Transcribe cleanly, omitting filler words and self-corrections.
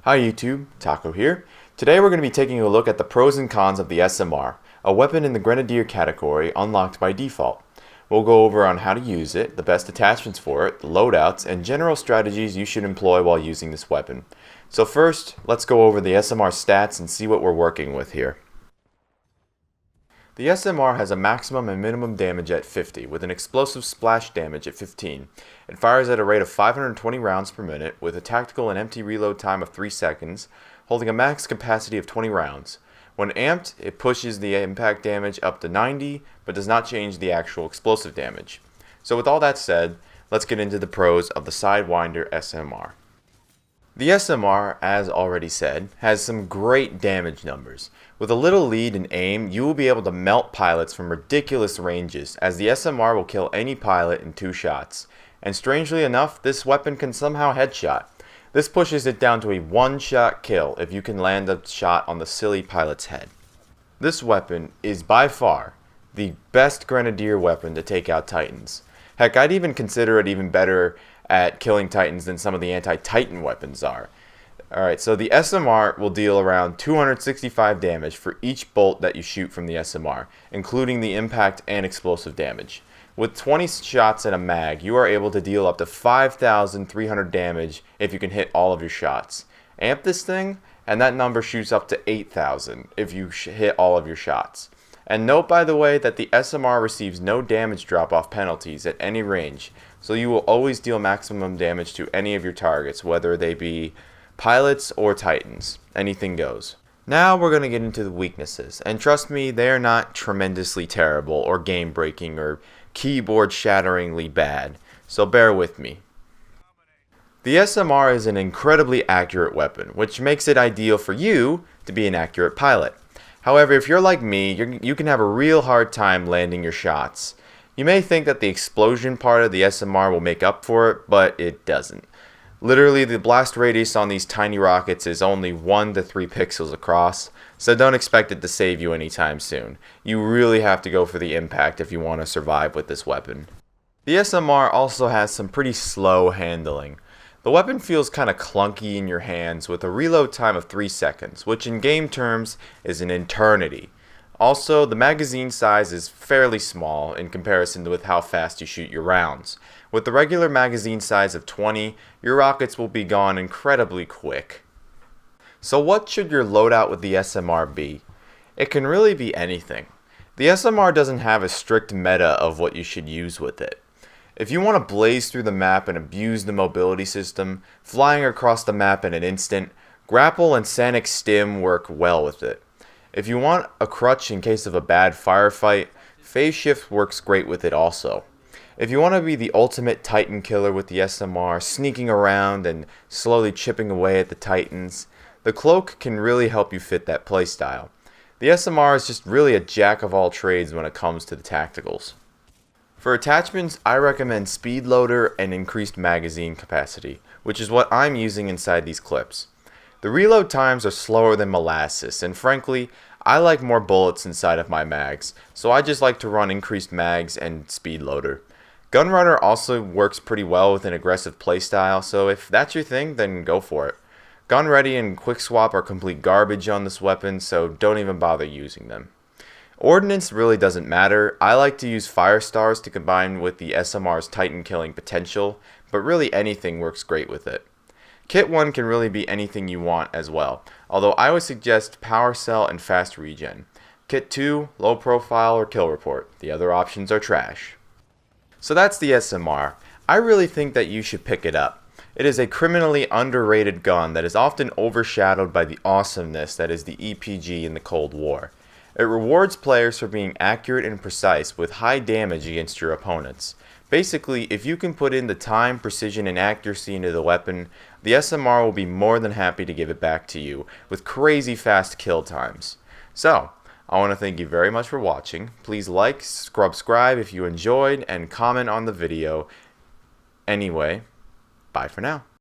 Hi YouTube, Taco here. Today we're going to be taking a look at the pros and cons of the SMR, a weapon in the Grenadier category unlocked by default. We'll go over on how to use it, the best attachments for it, the loadouts, and general strategies you should employ while using this weapon. So first, let's go over the SMR stats and see what we're working with here. The SMR has a maximum and minimum damage at 50, with an explosive splash damage at 15. It fires at a rate of 520 rounds per minute, with a tactical and empty reload time of 3 seconds, holding a max capacity of 20 rounds. When amped, it pushes the impact damage up to 90, but does not change the actual explosive damage. So with all that said, let's get into the pros of the Sidewinder SMR. The SMR, as already said, has some great damage numbers. With a little lead in aim, you will be able to melt pilots from ridiculous ranges, as the SMR will kill any pilot in 2 shots. And strangely enough, this weapon can somehow headshot. This pushes it down to a 1-shot kill if you can land a shot on the silly pilot's head. This weapon is by far the best Grenadier weapon to take out Titans. Heck, I'd even consider it even better at killing Titans than some of the anti-Titan weapons are. Alright, so the SMR will deal around 265 damage for each bolt that you shoot from the SMR, including the impact and explosive damage. With 20 shots in a mag, you are able to deal up to 5,300 damage if you can hit all of your shots. Amp this thing, and that number shoots up to 8,000 if you hit all of your shots. And note, by the way, that the SMR receives no damage drop-off penalties at any range, so you will always deal maximum damage to any of your targets, whether they be pilots or Titans. Anything goes. Now we're going to get into the weaknesses, and trust me, they are not tremendously terrible or game-breaking or keyboard-shatteringly bad, so bear with me. The SMR is an incredibly accurate weapon, which makes it ideal for you to be an accurate pilot. However, if you're like me, you can have a real hard time landing your shots. You may think that the explosion part of the SMR will make up for it, but it doesn't. Literally, the blast radius on these tiny rockets is only 1 to 3 pixels across, so don't expect it to save you anytime soon. You really have to go for the impact if you want to survive with this weapon. The SMR also has some pretty slow handling. The weapon feels kind of clunky in your hands with a reload time of 3 seconds, which in game terms is an eternity. Also, the magazine size is fairly small in comparison with how fast you shoot your rounds. With the regular magazine size of 20, your rockets will be gone incredibly quick. So what should your loadout with the SMR be? It can really be anything. The SMR doesn't have a strict meta of what you should use with it. If you want to blaze through the map and abuse the mobility system, flying across the map in an instant, grapple and sonic stim work well with it. If you want a crutch in case of a bad firefight, phase shift works great with it also. If you want to be the ultimate Titan killer with the SMR, sneaking around and slowly chipping away at the Titans, the cloak can really help you fit that playstyle. The SMR is just really a jack of all trades when it comes to the tacticals. For attachments, I recommend speed loader and increased magazine capacity, which is what I'm using inside these clips. The reload times are slower than molasses, and frankly, I like more bullets inside of my mags, so I just like to run increased mags and speed loader. Gunrunner also works pretty well with an aggressive playstyle, so if that's your thing, then go for it. Gun ready and quick swap are complete garbage on this weapon, so don't even bother using them. Ordnance really doesn't matter. I like to use fire stars to combine with the SMR's Titan killing potential, but really anything works great with it. Kit 1 can really be anything you want as well, although I would suggest Power Cell and Fast Regen. Kit 2, Low Profile or Kill Report. The other options are trash. So that's the SMR. I really think that you should pick it up. It is a criminally underrated gun that is often overshadowed by the awesomeness that is the EPG in the Cold War. It rewards players for being accurate and precise with high damage against your opponents. Basically, if you can put in the time, precision, and accuracy into the weapon, the SMR will be more than happy to give it back to you with crazy fast kill times. So, I want to thank you very much for watching. Please like, subscribe if you enjoyed, and comment on the video. Anyway, bye for now.